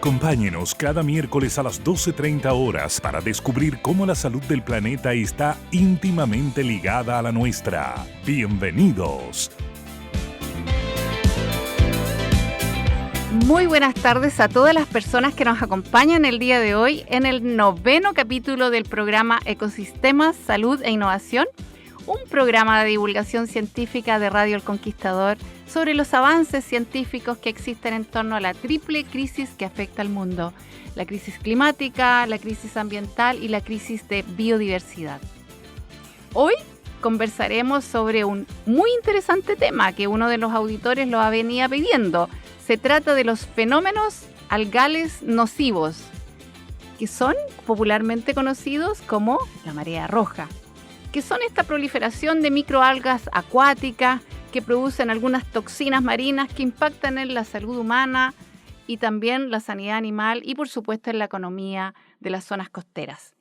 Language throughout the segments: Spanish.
Acompáñenos cada miércoles a las 12:30 horas para descubrir cómo la salud del planeta está íntimamente ligada a la nuestra. Bienvenidos. Muy buenas tardes a todas las personas que nos acompañan el día de hoy en el 9º capítulo del programa Ecosistemas, Salud e Innovación, un programa de divulgación científica de Radio El Conquistador sobre los avances científicos que existen en torno a la triple crisis que afecta al mundo: la crisis climática, la crisis ambiental y la crisis de biodiversidad. Hoy conversaremos sobre un muy interesante tema que uno de los auditores lo venía pidiendo. Se trata de los fenómenos algales nocivos, que son popularmente conocidos como la marea roja, que son esta proliferación de microalgas acuáticas que producen algunas toxinas marinas que impactan en la salud humana y también la sanidad animal y, por supuesto, en la economía de las zonas costeras.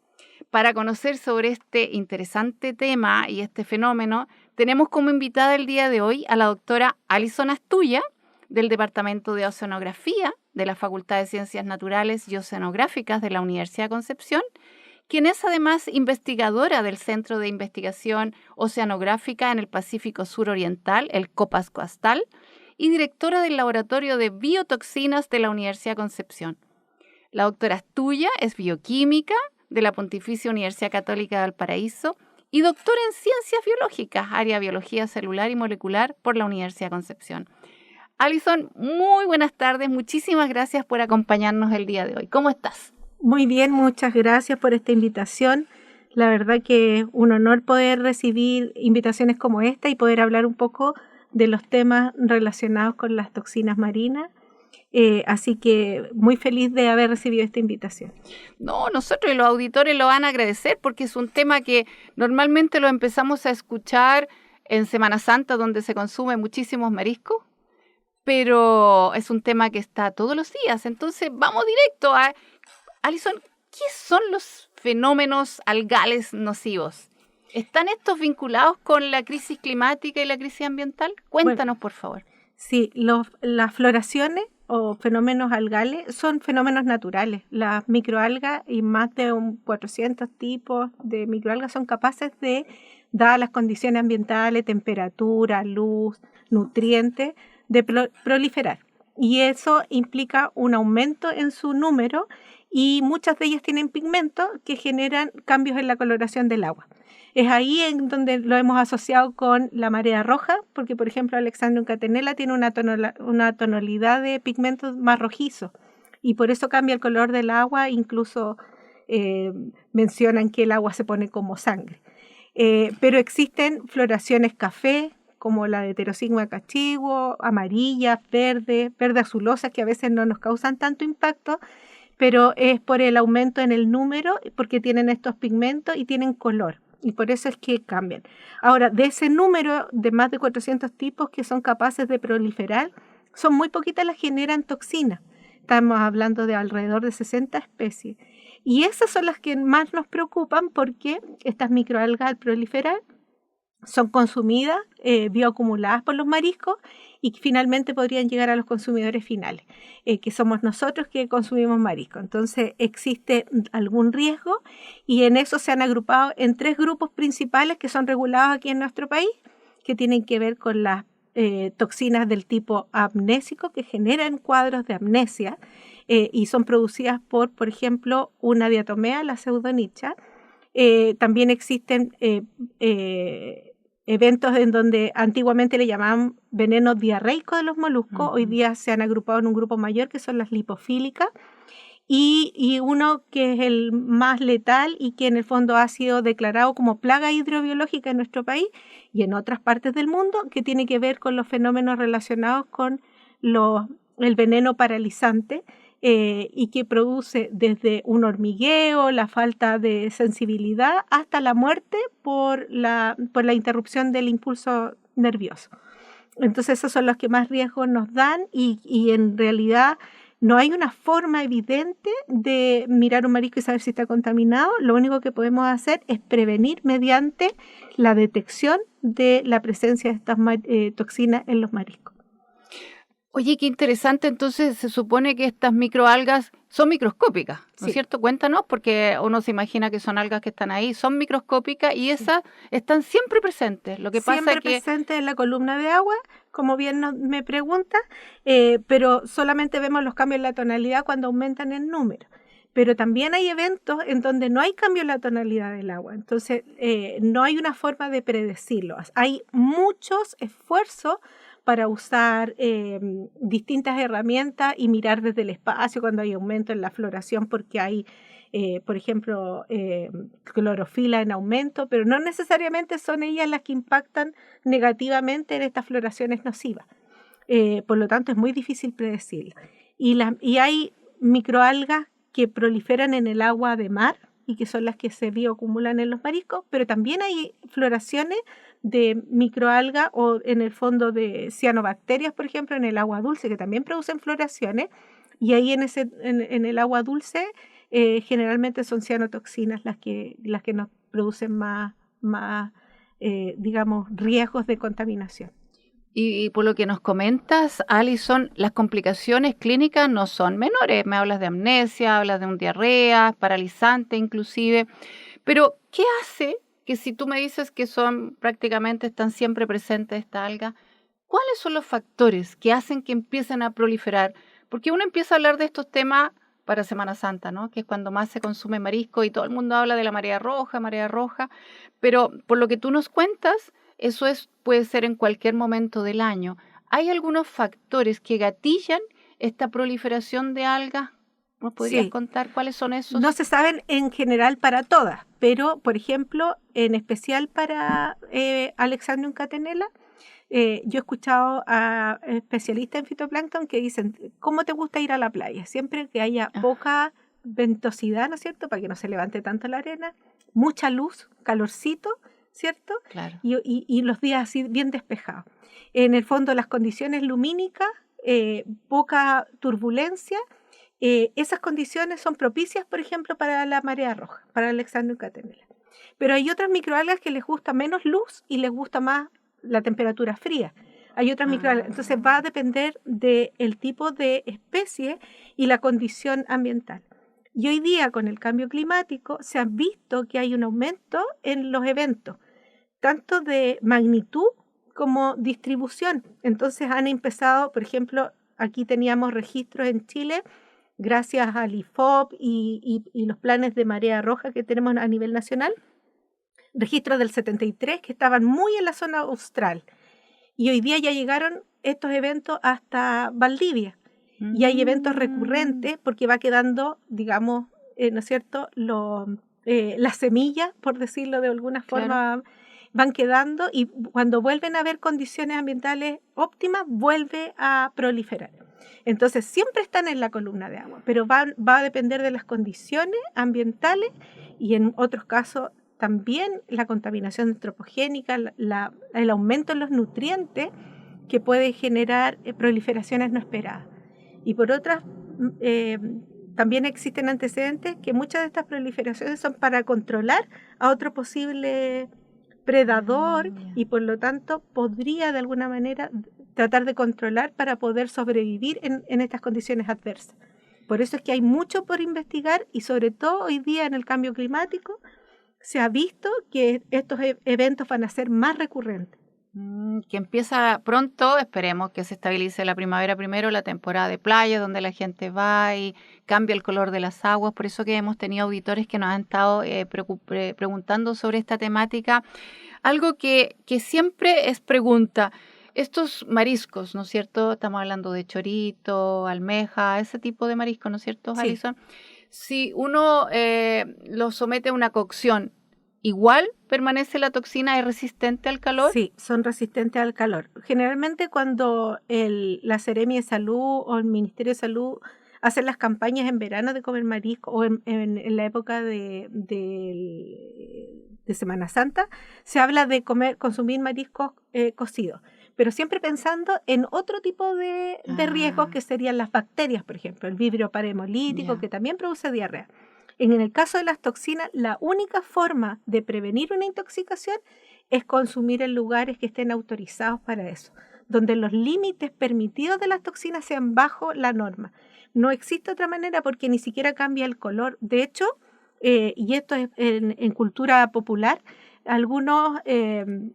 Para conocer sobre este interesante tema y este fenómeno, tenemos como invitada el día de hoy a la doctora Alison Astuya, del Departamento de Oceanografía de la Facultad de Ciencias Naturales y Oceanográficas de la Universidad de Concepción, quien es además investigadora del Centro de Investigación Oceanográfica en el Pacífico Suroriental, el COPAS-COASTAL, y directora del Laboratorio de Biotoxinas de la Universidad de Concepción. La doctora Astuya es bioquímica de la Pontificia Universidad Católica de Valparaíso y doctora en Ciencias Biológicas, área Biología Celular y Molecular por la Universidad de Concepción. Alison, muy buenas tardes. Muchísimas gracias por acompañarnos el día de hoy. ¿Cómo estás? Muy bien, muchas gracias por esta invitación. La verdad que es un honor poder recibir invitaciones como esta y poder hablar un poco de los temas relacionados con las toxinas marinas. Así que muy feliz de haber recibido esta invitación. No, nosotros y los auditores lo van a agradecer porque es un tema que normalmente lo empezamos a escuchar en Semana Santa, donde se consume muchísimos mariscos, pero es un tema que está todos los días. Entonces vamos directo a... Alison, ¿qué son los fenómenos algales nocivos? ¿Están estos vinculados con la crisis climática y la crisis ambiental? Cuéntanos, por favor. Sí, las floraciones o fenómenos algales son fenómenos naturales. Las microalgas y más de 400 tipos de microalgas son capaces de, dadas las condiciones ambientales, temperatura, luz, nutrientes, de proliferar. Y eso implica un aumento en su número y muchas de ellas tienen pigmentos que generan cambios en la coloración del agua. Es ahí en donde lo hemos asociado con la marea roja, porque por ejemplo Alexandrium catenella tiene una tonalidad de pigmentos más rojizo y por eso cambia el color del agua, incluso mencionan que el agua se pone como sangre. Pero existen floraciones café, como la de Heterosigma cachiguo, amarillas, verde azulosas, que a veces no nos causan tanto impacto, pero es por el aumento en el número, porque tienen estos pigmentos y tienen color, y por eso es que cambian. Ahora, de ese número de más de 400 tipos que son capaces de proliferar, son muy poquitas las que generan toxinas. Estamos hablando de alrededor de 60 especies. Y esas son las que más nos preocupan porque estas microalgas al proliferar son consumidas, bioacumuladas por los mariscos y finalmente podrían llegar a los consumidores finales, que somos nosotros que consumimos marisco. Entonces existe algún riesgo y en eso se han agrupado en 3 grupos principales que son regulados aquí en nuestro país, que tienen que ver con las toxinas del tipo amnésico que generan cuadros de amnesia y son producidas por ejemplo, una diatomea, la pseudonicha. También existen eventos en donde antiguamente le llamaban veneno diarreico de los moluscos, hoy día se han agrupado en un grupo mayor que son las lipofílicas, y uno que es el más letal y que en el fondo ha sido declarado como plaga hidrobiológica en nuestro país y en otras partes del mundo, que tiene que ver con los fenómenos relacionados con el veneno paralizante, y que produce desde un hormigueo, la falta de sensibilidad, hasta la muerte por la interrupción del impulso nervioso. Entonces esos son los que más riesgos nos dan y en realidad no hay una forma evidente de mirar un marisco y saber si está contaminado. Lo único que podemos hacer es prevenir mediante la detección de la presencia de estas toxinas en los mariscos. Oye, qué interesante. Entonces se supone que estas microalgas son microscópicas, ¿no es Sí. cierto? Cuéntanos, porque uno se imagina que son algas que están ahí, son microscópicas y esas están siempre presentes. Lo que pasa Siempre es que presente en la columna de agua, como bien me pregunta, pero solamente vemos los cambios en la tonalidad cuando aumentan el número. Pero también hay eventos en donde no hay cambio en la tonalidad del agua, entonces no hay una forma de predecirlo. Hay muchos esfuerzos para usar distintas herramientas y mirar desde el espacio cuando hay aumento en la floración porque hay, por ejemplo, clorofila en aumento, pero no necesariamente son ellas las que impactan negativamente en estas floraciones nocivas. Por lo tanto, es muy difícil predecirlo. Y hay microalgas que proliferan en el agua de mar y que son las que se bioacumulan en los mariscos, pero también hay floraciones de microalgas o en el fondo de cianobacterias, por ejemplo, en el agua dulce, que también producen floraciones, y ahí en el agua dulce generalmente son cianotoxinas las que nos producen más digamos, riesgos de contaminación. Y por lo que nos comentas, Alison, las complicaciones clínicas no son menores. Me hablas de amnesia, hablas de un diarrea, paralizante inclusive. Pero, ¿qué hace que si tú me dices que están siempre presentes esta alga, cuáles son los factores que hacen que empiecen a proliferar? Porque uno empieza a hablar de estos temas para Semana Santa, ¿no? Que es cuando más se consume marisco y todo el mundo habla de la marea roja, pero por lo que tú nos cuentas, eso puede ser en cualquier momento del año. ¿Hay algunos factores que gatillan esta proliferación de algas? ¿Nos podrías contar cuáles son esos? No se saben en general para todas, pero, por ejemplo, en especial para Alexandrium catenella, yo he escuchado a especialistas en fitoplancton que dicen, ¿cómo te gusta ir a la playa? Siempre que haya poca ventosidad, ¿no es cierto?, para que no se levante tanto la arena, mucha luz, calorcito, ¿cierto? Claro. Y los días así bien despejados. En el fondo, las condiciones lumínicas, poca turbulencia, esas condiciones son propicias, por ejemplo, para la marea roja, para Alexandrium catenella. Pero hay otras microalgas que les gusta menos luz y les gusta más la temperatura fría. Hay otras microalgas. Entonces va a depender del tipo de especie y la condición ambiental. Y hoy día, con el cambio climático, se ha visto que hay un aumento en los eventos, tanto de magnitud como distribución. Entonces han empezado, por ejemplo, aquí teníamos registros en Chile, gracias al IFOP y los planes de marea roja que tenemos a nivel nacional, registros del 73 que estaban muy en la zona austral. Y hoy día ya llegaron estos eventos hasta Valdivia. Y hay eventos recurrentes porque va quedando, digamos, ¿no es cierto?, las semillas, por decirlo de alguna forma, van quedando y cuando vuelven a haber condiciones ambientales óptimas, vuelve a proliferar. Entonces, siempre están en la columna de agua, pero va a depender de las condiciones ambientales y en otros casos también la contaminación antropogénica, el aumento en los nutrientes que puede generar proliferaciones no esperadas. Y por otras, también existen antecedentes que muchas de estas proliferaciones son para controlar a otro posible predador y por lo tanto podría de alguna manera tratar de controlar para poder sobrevivir en estas condiciones adversas. Por eso es que hay mucho por investigar y sobre todo hoy día en el cambio climático se ha visto que estos eventos van a ser más recurrentes. Que empieza pronto, esperemos que se estabilice la primavera primero, la temporada de playa, donde la gente va y cambia el color de las aguas. Por eso que hemos tenido auditores que nos han estado preguntando sobre esta temática. Algo que siempre es pregunta, estos mariscos, ¿no es cierto? Estamos hablando de chorito, almeja, ese tipo de mariscos, ¿no es cierto, Alison? Si uno los somete a una cocción, ¿igual permanece la toxina? ¿Es resistente al calor? Sí, son resistentes al calor. Generalmente cuando la Seremi de Salud o el Ministerio de Salud hacen las campañas en verano de comer marisco o en la época de Semana Santa, se habla de consumir mariscos cocidos, pero siempre pensando en otro tipo de riesgos que serían las bacterias, por ejemplo, el vibrio parahemolítico, que también produce diarrea. En el caso de las toxinas, la única forma de prevenir una intoxicación es consumir en lugares que estén autorizados para eso, donde los límites permitidos de las toxinas sean bajo la norma. No existe otra manera porque ni siquiera cambia el color. De hecho, y esto es en cultura popular,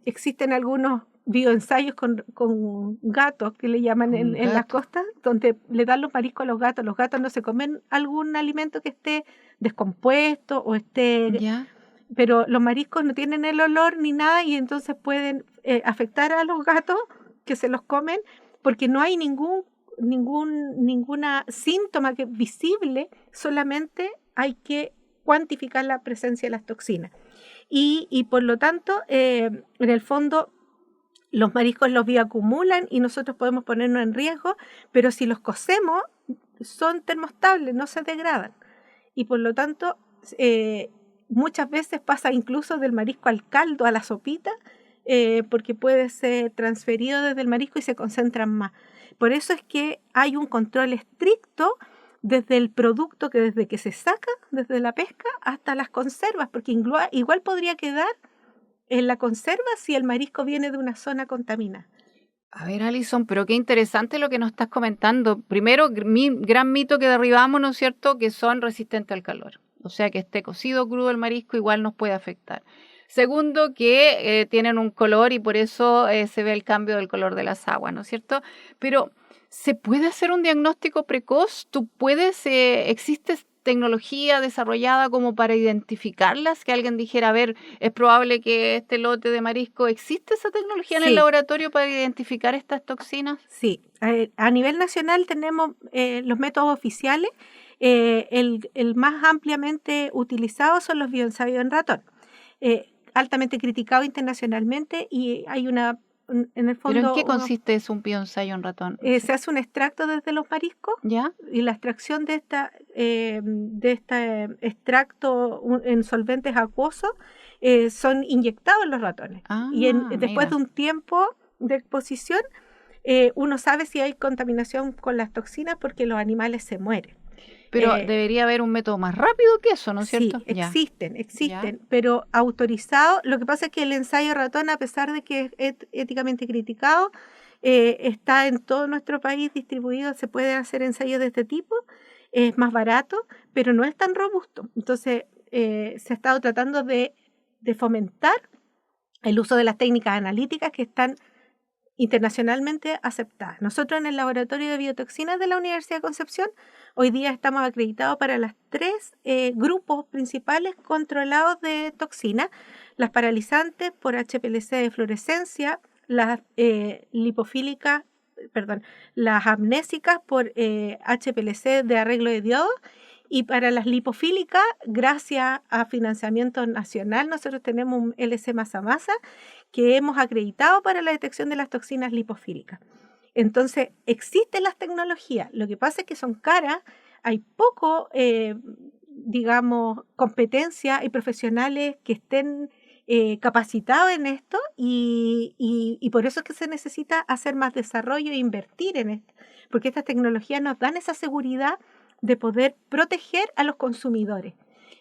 existen algunos bioensayos con gatos que le llaman en las costas, donde le dan los mariscos a los gatos. Los gatos no se comen algún alimento que esté descompuesto o esté... ¿Ya? Pero los mariscos no tienen el olor ni nada y entonces pueden afectar a los gatos que se los comen porque no hay ninguna síntoma visible, solamente hay que cuantificar la presencia de las toxinas. Y por lo tanto, en el fondo, los mariscos los bioacumulan y nosotros podemos ponernos en riesgo, pero si los cocemos, son termostables, no se degradan. Y por lo tanto, muchas veces pasa incluso del marisco al caldo, a la sopita, porque puede ser transferido desde el marisco y se concentran más. Por eso es que hay un control estricto desde el producto, que desde que se saca, desde la pesca, hasta las conservas, porque igual podría quedar en la conserva si el marisco viene de una zona contaminada. A ver, Alison, pero qué interesante lo que nos estás comentando. Primero, gran mito que derribamos, ¿no es cierto?, que son resistentes al calor. O sea, que esté cocido crudo el marisco igual nos puede afectar. Segundo, que tienen un color y por eso se ve el cambio del color de las aguas, ¿no es cierto? Pero, ¿se puede hacer un diagnóstico precoz? ¿Existe tecnología desarrollada como para identificarlas? Que alguien dijera, a ver, es probable que este lote de marisco, ¿existe esa tecnología en el laboratorio para identificar estas toxinas? Sí, a nivel nacional tenemos los métodos oficiales. El más ampliamente utilizado son los bioensayos en ratón, altamente criticado internacionalmente y hay en el fondo... ¿Pero en qué consiste un bioensayo en ratón? Se hace un extracto desde los mariscos. ¿Ya? Y la extracción de este extracto en solventes acuosos son inyectados en los ratones. Y después de un tiempo de exposición, uno sabe si hay contaminación con las toxinas porque los animales se mueren. Pero debería haber un método más rápido que eso, ¿no es cierto? Sí, existen, pero autorizado. Lo que pasa es que el ensayo ratón, a pesar de que es éticamente criticado, está en todo nuestro país distribuido, se puede hacer ensayos de este tipo, es más barato, pero no es tan robusto. Entonces, se ha estado tratando de fomentar el uso de las técnicas analíticas que están internacionalmente aceptadas. Nosotros en el Laboratorio de Biotoxinas de la Universidad de Concepción hoy día estamos acreditados para las 3 grupos principales controlados de toxinas: las paralizantes por HPLC de fluorescencia, las las amnésicas por HPLC de arreglo de diodo, y para las lipofílicas, gracias a financiamiento nacional, nosotros tenemos un LC masa que hemos acreditado para la detección de las toxinas lipofílicas. Entonces, existen las tecnologías, lo que pasa es que son caras, hay poco, competencia y profesionales que estén capacitados en esto y por eso es que se necesita hacer más desarrollo e invertir en esto, porque estas tecnologías nos dan esa seguridad de poder proteger a los consumidores.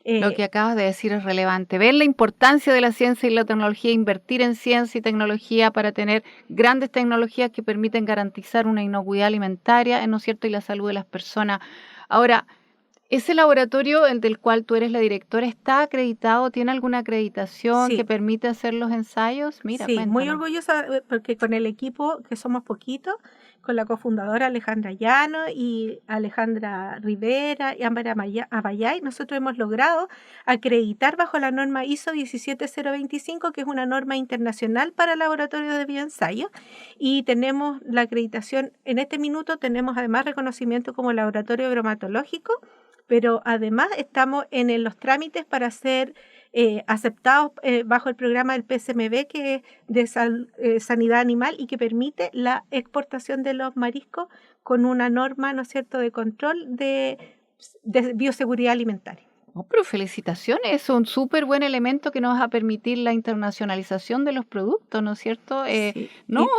Lo que acabas de decir es relevante. Ver la importancia de la ciencia y la tecnología, invertir en ciencia y tecnología para tener grandes tecnologías que permiten garantizar una inocuidad alimentaria, ¿no es cierto?, y la salud de las personas. Ahora, ¿ese laboratorio, el del cual tú eres la directora, está acreditado? ¿Tiene alguna acreditación que permite hacer los ensayos? Mira, sí, cuéntanos. Muy orgullosa porque con el equipo, que somos poquitos, con la cofundadora Alejandra Llano y Alejandra Rivera y Ámbar Abayay, nosotros hemos logrado acreditar bajo la norma ISO 17025, que es una norma internacional para laboratorios de bioensayo, y tenemos la acreditación, en este minuto tenemos además reconocimiento como laboratorio bromatológico, pero además estamos en los trámites para ser aceptados bajo el programa del PSMB, que es de sanidad animal y que permite la exportación de los mariscos con una norma, ¿no es cierto?, de control de bioseguridad alimentaria. Oh, pero felicitaciones, es un súper buen elemento que nos va a permitir la internacionalización de los productos, ¿no es cierto? Sí.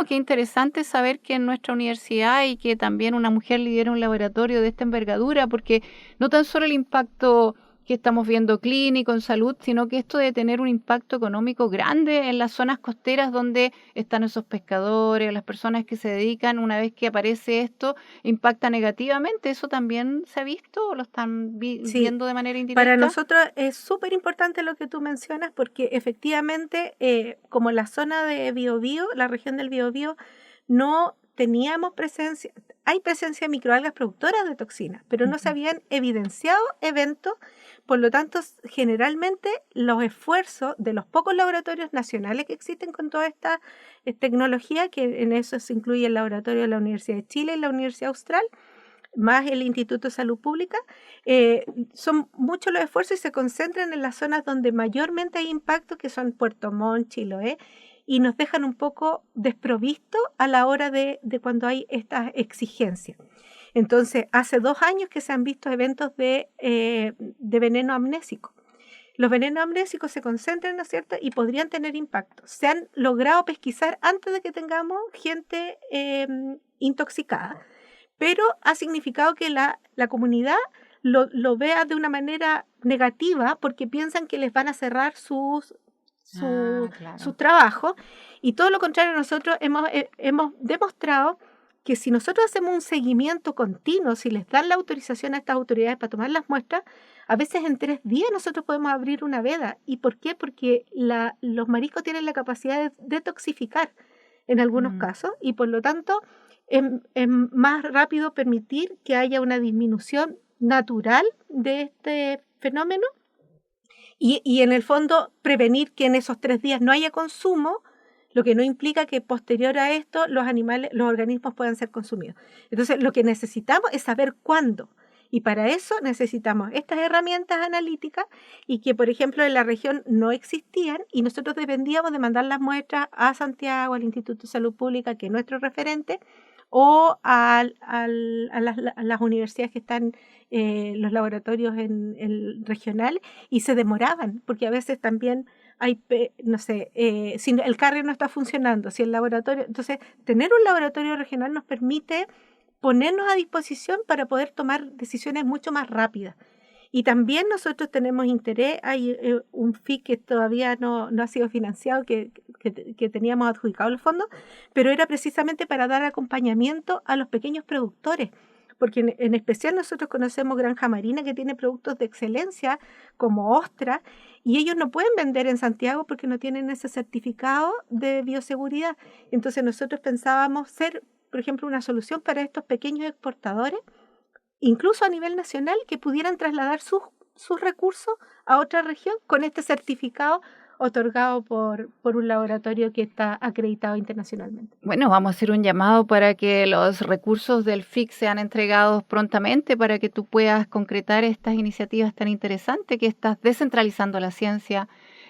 Qué interesante saber que en nuestra universidad y que también una mujer lidera un laboratorio de esta envergadura, porque no tan solo el impacto que estamos viendo clínico, en salud, sino que esto de tener un impacto económico grande en las zonas costeras donde están esos pescadores, las personas que se dedican, una vez que aparece esto, impacta negativamente. ¿Eso también se ha visto o lo están viendo de manera indirecta? Para nosotros es súper importante lo que tú mencionas, porque efectivamente, como la zona de Biobío, la región del Biobío, no teníamos presencia, hay presencia de microalgas productoras de toxinas, pero no se habían evidenciado eventos. Por lo tanto, generalmente los esfuerzos de los pocos laboratorios nacionales que existen con toda esta tecnología, que en eso se incluye el laboratorio de la Universidad de Chile y la Universidad Austral, más el Instituto de Salud Pública, son muchos los esfuerzos y se concentran en las zonas donde mayormente hay impacto, que son Puerto Montt, Chiloé, y nos dejan un poco desprovistos a la hora de cuando hay estas exigencias. Entonces, hace 2 años que se han visto eventos de veneno amnésico. Los venenos amnésicos se concentran, ¿no es cierto?, y podrían tener impacto. Se han logrado pesquisar antes de que tengamos gente intoxicada, pero ha significado que la comunidad lo vea de una manera negativa porque piensan que les van a cerrar su trabajo, y todo lo contrario. Nosotros hemos demostrado que si nosotros hacemos un seguimiento continuo, si les dan la autorización a estas autoridades para tomar las muestras, a veces en 3 días nosotros podemos abrir una veda. ¿Y por qué? Porque los mariscos tienen la capacidad de detoxificar en algunos casos, y por lo tanto es más rápido permitir que haya una disminución natural de este fenómeno y en el fondo prevenir que en esos 3 días no haya consumo, lo que no implica que posterior a esto los organismos puedan ser consumidos. Entonces, lo que necesitamos es saber cuándo, y para eso necesitamos estas herramientas analíticas, y que, por ejemplo, en la región no existían, y nosotros dependíamos de mandar las muestras a Santiago, al Instituto de Salud Pública, que es nuestro referente, o a las universidades que están, los laboratorios en regional, y se demoraban, porque a veces también hay, no sé, si el carrier no está funcionando, si el laboratorio. Entonces, tener un laboratorio regional nos permite ponernos a disposición para poder tomar decisiones mucho más rápidas. Y también nosotros tenemos interés, hay un FIC que todavía no ha sido financiado, que teníamos adjudicado los fondos, pero era precisamente para dar acompañamiento a los pequeños productores, porque en especial nosotros conocemos Granja Marina, que tiene productos de excelencia como ostra, y ellos no pueden vender en Santiago porque no tienen ese certificado de bioseguridad. Entonces nosotros pensábamos ser, por ejemplo, una solución para estos pequeños exportadores, incluso a nivel nacional, que pudieran trasladar sus recursos a otra región con este certificado otorgado por un laboratorio que está acreditado internacionalmente. Bueno, vamos a hacer un llamado para que los recursos del FIC sean entregados prontamente para que tú puedas concretar estas iniciativas tan interesantes que estás descentralizando la ciencia,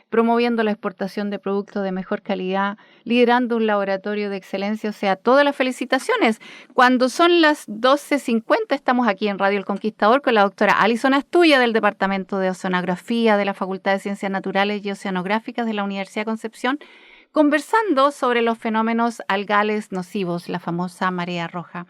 promoviendo la exportación de productos de mejor calidad, liderando un laboratorio de excelencia. O sea, todas las felicitaciones. Cuando son las 12:50, estamos aquí en Radio El Conquistador con la doctora Alison Astuya del Departamento de Oceanografía de la Facultad de Ciencias Naturales y Oceanográficas de la Universidad de Concepción, conversando sobre los fenómenos algales nocivos, la famosa marea roja.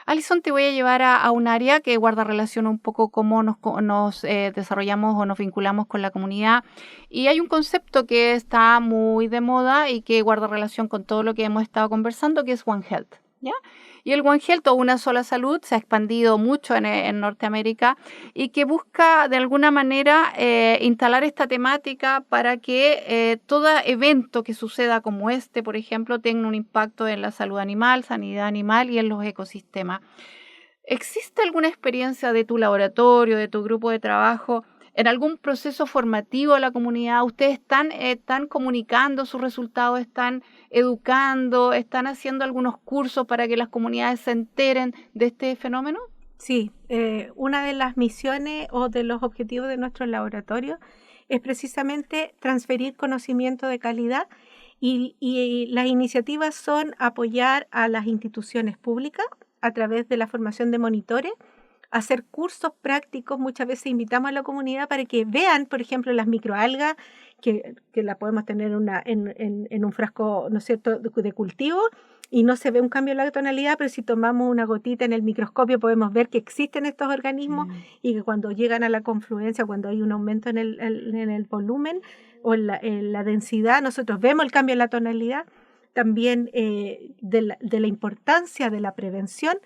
Alison, te voy a llevar a un área que guarda relación un poco cómo nos desarrollamos o nos vinculamos con la comunidad. Y hay un concepto que está muy de moda y que guarda relación con todo lo que hemos estado conversando, que es One Health, ¿ya? Y el One Health, o una sola salud, se ha expandido mucho en Norteamérica, y que busca de alguna manera instalar esta temática para que todo evento que suceda como este, por ejemplo, tenga un impacto en la salud animal, sanidad animal y en los ecosistemas. ¿Existe alguna experiencia de tu laboratorio, de tu grupo de trabajo, en algún proceso formativo a la comunidad? ¿Ustedes están comunicando sus resultados, están educando, están haciendo algunos cursos para que las comunidades se enteren de este fenómeno? Sí, una de las misiones o de los objetivos de nuestro laboratorio es precisamente transferir conocimiento de calidad, y las iniciativas son apoyar a las instituciones públicas a través de la formación de monitores, hacer cursos prácticos. Muchas veces invitamos a la comunidad para que vean, por ejemplo, las microalgas, que la podemos tener en un frasco, ¿no es cierto?, de cultivo, y no se ve un cambio en la tonalidad, pero si tomamos una gotita en el microscopio podemos ver que existen estos organismos y que cuando llegan a la confluencia, cuando hay un aumento en el volumen o en la densidad, nosotros vemos el cambio en la tonalidad. También de la importancia de la prevención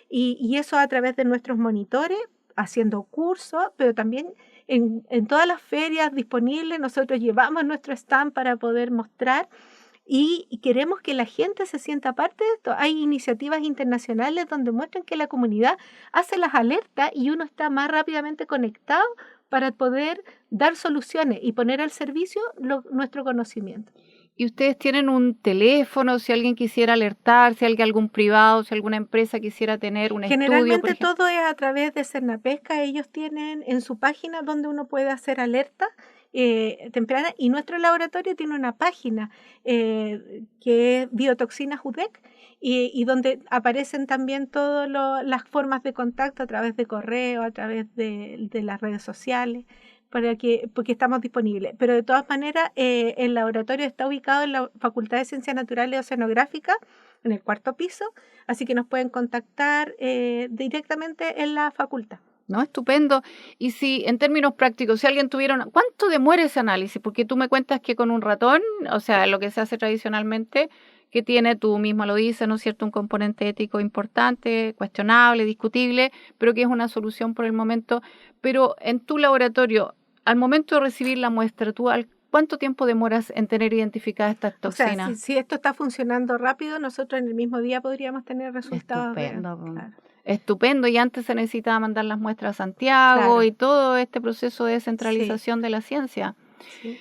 y eso a través de nuestros monitores, haciendo cursos, pero también en todas las ferias disponibles nosotros llevamos nuestro stand para poder mostrar y queremos que la gente se sienta parte de esto. Hay iniciativas internacionales donde muestran que la comunidad hace las alertas y uno está más rápidamente conectado para poder dar soluciones y poner al servicio nuestro conocimiento. ¿Y ustedes tienen un teléfono si alguien quisiera alertar, si algún privado, si alguna empresa quisiera tener un estudio? Generalmente todo es a través de Cernapesca. Ellos tienen en su página donde uno puede hacer alertas temprana y nuestro laboratorio tiene una página que es Biotoxinas UDEC y donde aparecen también todas las formas de contacto a través de correo, a través de las redes sociales. Porque estamos disponibles. Pero de todas maneras, el laboratorio está ubicado en la Facultad de Ciencias Naturales y Oceanográficas, en el 4º piso, así que nos pueden contactar directamente en la facultad. No, estupendo. Y si en términos prácticos, si alguien tuviera ¿cuánto demora ese análisis? Porque tú me cuentas que con un ratón, o sea, lo que se hace tradicionalmente, que tiene, tú mismo lo dices, ¿no es cierto?, un componente ético importante, cuestionable, discutible, pero que es una solución por el momento. Pero en tu laboratorio, al momento de recibir la muestra, ¿tú cuánto tiempo demoras en tener identificadas estas toxinas? O sea, si esto está funcionando rápido, nosotros en el mismo día podríamos tener resultados. Estupendo. Claro. Estupendo, y antes se necesitaba mandar las muestras a Santiago y todo este proceso de descentralización de la ciencia. Sí.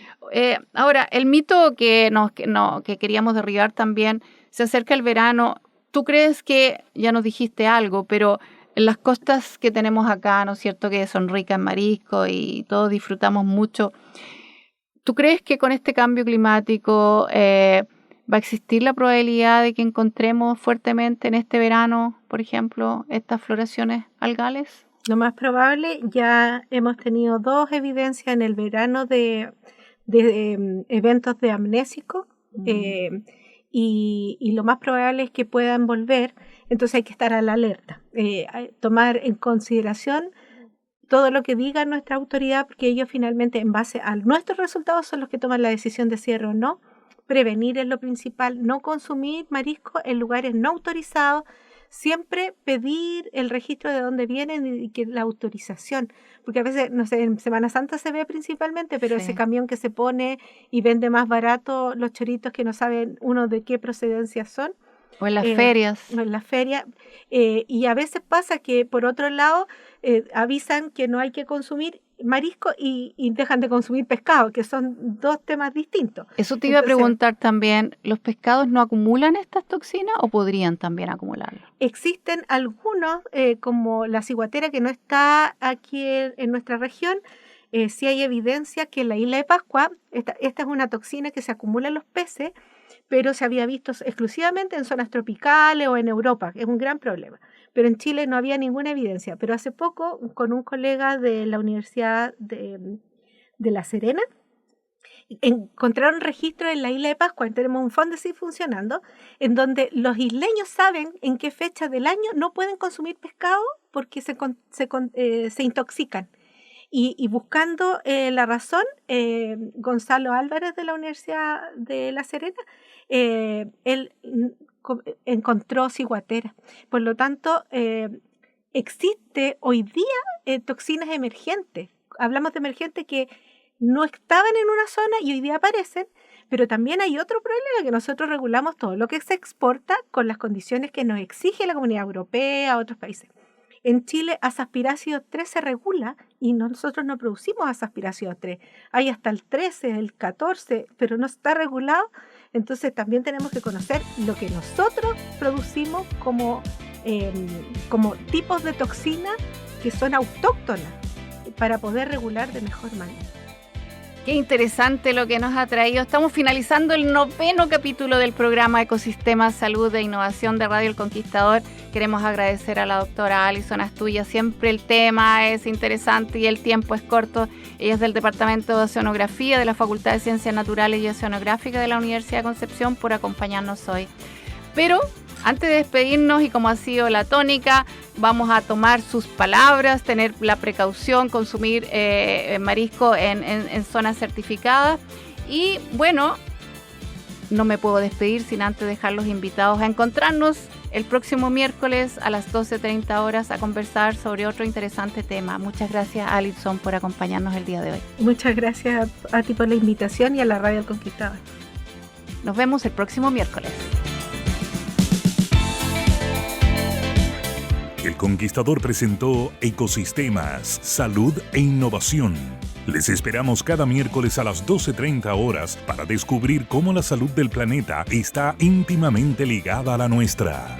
Ahora, el mito que queríamos derribar también, se acerca el verano. ¿Tú crees que, ya nos dijiste algo, pero en las costas que tenemos acá, ¿no es cierto?, que son ricas en marisco y todos disfrutamos mucho, ¿tú crees que con este cambio climático va a existir la probabilidad de que encontremos fuertemente en este verano, por ejemplo, estas floraciones algales? Lo más probable, ya hemos tenido 2 evidencias en el verano de eventos de amnésicos y lo más probable es que puedan volver, entonces hay que estar a la alerta, tomar en consideración todo lo que diga nuestra autoridad, porque ellos finalmente en base a nuestros resultados son los que toman la decisión de cierre o no. Prevenir es lo principal, no consumir marisco en lugares no autorizados, siempre pedir el registro de dónde vienen y que la autorización, porque a veces, no sé, en Semana Santa se ve principalmente, pero ese camión que se pone y vende más barato los choritos que no saben uno de qué procedencia son. O en las ferias. O en las ferias. Y a veces pasa que, por otro lado, avisan que no hay que consumir marisco y dejan de consumir pescado, que son 2 temas distintos. Eso te iba a preguntar también, ¿los pescados no acumulan estas toxinas o podrían también acumularlas? Existen algunos, como la ciguatera, que no está aquí en nuestra región. Sí hay evidencia que en la isla de Pascua, esta es una toxina que se acumula en los peces, pero se había visto exclusivamente en zonas tropicales o en Europa, es un gran problema. Pero en Chile no había ninguna evidencia. Pero hace poco, con un colega de la Universidad de La Serena, encontraron registros en la isla de Pascua. Tenemos un Fondesit funcionando, en donde los isleños saben en qué fecha del año no pueden consumir pescado porque se intoxican. Y buscando la razón, Gonzalo Álvarez de la Universidad de La Serena, él encontró ciguatera. Por lo tanto, existe hoy día toxinas emergentes. Hablamos de emergentes que no estaban en una zona y hoy día aparecen, pero también hay otro problema, que nosotros regulamos todo lo que se exporta con las condiciones que nos exige la Comunidad Europea, otros países. En Chile, asaspirácido 3 se regula y nosotros no producimos asaspirácido 3. Hay hasta el 13, el 14, pero no está regulado. Entonces también tenemos que conocer lo que nosotros producimos como tipos de toxinas que son autóctonas para poder regular de mejor manera. Qué interesante lo que nos ha traído. Estamos finalizando el 9º capítulo del programa Ecosistemas, Salud e Innovación de Radio El Conquistador. Queremos agradecer a la doctora Alison Astuya. Siempre el tema es interesante y el tiempo es corto. Ella es del Departamento de Oceanografía de la Facultad de Ciencias Naturales y Oceanográficas de la Universidad de Concepción, por acompañarnos hoy. Pero antes de despedirnos, y como ha sido la tónica, vamos a tomar sus palabras, tener la precaución, consumir marisco en zonas certificadas. Y bueno, no me puedo despedir sin antes dejar los invitados a encontrarnos el próximo miércoles a las 12:30 horas a conversar sobre otro interesante tema. Muchas gracias, Alison, por acompañarnos el día de hoy. Muchas gracias a ti por la invitación y a la Radio El Conquistador. Nos vemos el próximo miércoles. El Conquistador presentó Ecosistemas, Salud e Innovación. Les esperamos cada miércoles a las 12:30 horas para descubrir cómo la salud del planeta está íntimamente ligada a la nuestra.